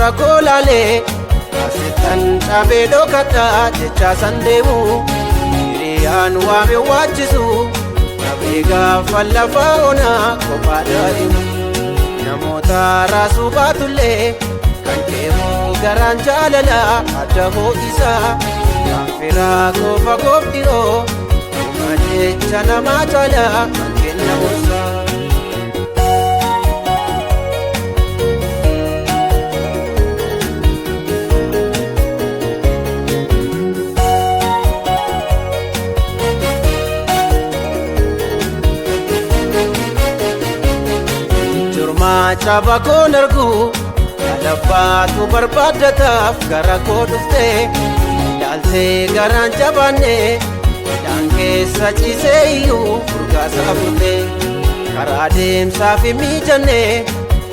dura koolaalee asittan dhabee dhokadhaa jecha san deemu hiriyaan waame waachisu dhabee gaafa lafa onaa kophaa daadhimu namoota raasuu baatullee kan keemmoo garaan jaalala adda ho'isaa kan firaa qofa qophiyoo kuma jecha namaa caala kan kenna gorsaa. Chaba koon argu kalabbaatu barbaadataaf gara koo dhuftee ilaaltee garaan jabaanne midhaan keessa ciisee iyyuu furgaasaa furtee karaa deemsaaf hin mijanne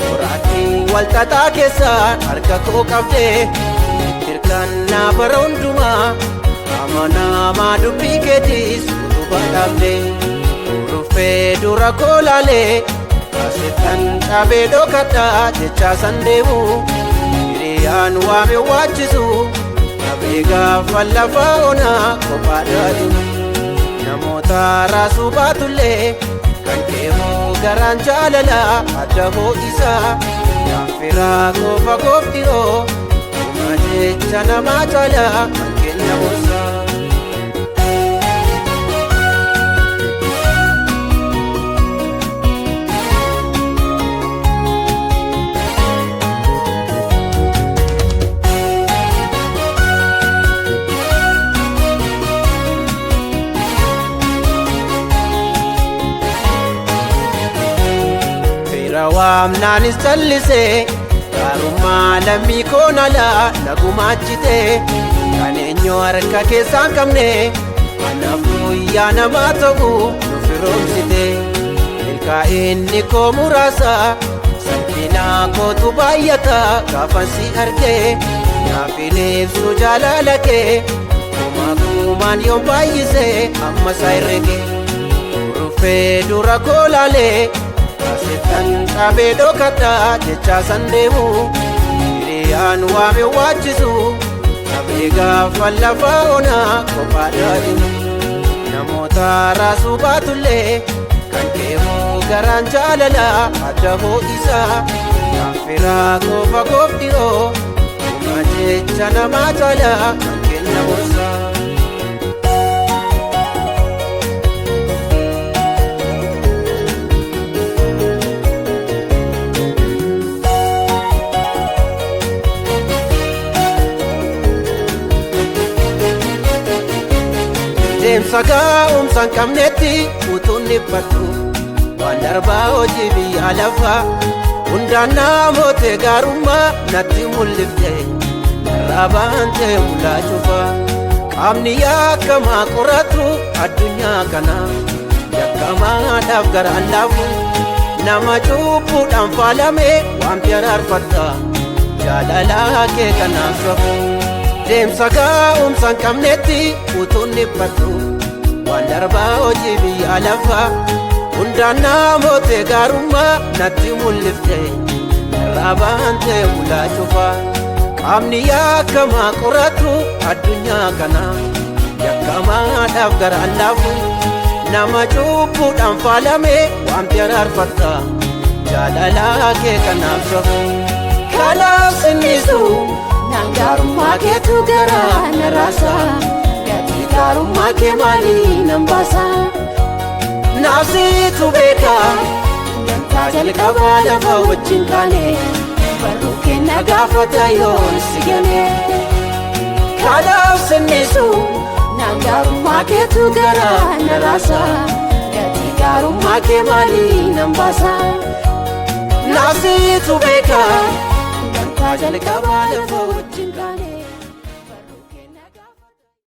qoraattii walxaxaa keessaan harka koo qabdee hirkannaa bara hundumaa amanamaa dubbii keetiis utubaa dhaabdee ruffee dura koolaalee asittan dhabee dhokadhaa jecha san deemu hiriyaan waame waachisu dhabee gaafa lafa onaa kophaa daadhimu namoota raasuu baatullee kan keemmoo garaan jaalala adda ho'isaa kan firaa qofa qophiyoo kuma jecha namaa caala kan kenna gorsaa. Waamnaanis callisee gaarummaa lammii koon alaa nagumaachitee kan eenyu harka keessaan qabne anaaf guyyaa namaa ta'u nu firoomsitee milkaa'inni koo muraasa salphinaa kootu baay'ata gaafan si argee naaf hin ibsu jaalala kee gumaan yoon baay'isee amma isaa herrege ruffee dura koolaalee asittan dhabee dhokadhaa jecha san deemu hiriyaan waame waachisu dhabee gaafa lafa onaa kophaa daadhimu namoota raasuu baatullee kan keemmoo garaan jaalala adda ho'isaa kan firaa qofa qophiyoo kuma jecha namaa caala kan kenna gorsaa. Deemsa gaa'umsaan qabnetti utuun dhiphadhu waan darbaa hojii biyya lafaa hundaan namoota gaarummaa natti mul'ifte irraa baantee mul'aa cufaa qaamni yakkamaa qoratu addunyaa kana yakkamaadhaaf garaan laafu nama cubbuudhaan faalame waamti araarfatta jaalala kee kanaaf safu. Deemsa gaa'umsaan qabnetti utuun dhiphadhu waan darbaa hojii biyya lafaa hundaan namoota gaarummaa natti mul'ifte irraa baantee mul'aa cufaa qaamni yakkamaa qoratu addunyaa kana yakkamaadhaaf garaan laafu nama cubbuudhaan faalame waamti araarfatta jaalala kee kanaaf safu. Kanaaf sinnisu gaarummaa keetu garaa na raasa gatii gaarummaa kee maalii nan baasa naafsitu beeka dantaa jalqabaa lafa wajjin kaane barruu kenna gaafata yoon si gane kanaaf sinnisu gaarummaa keetu garaa na raasa gatii gaarummaa kee maalii nan baasa naafsitu beeka dantaa jalqabaa lafa wajjin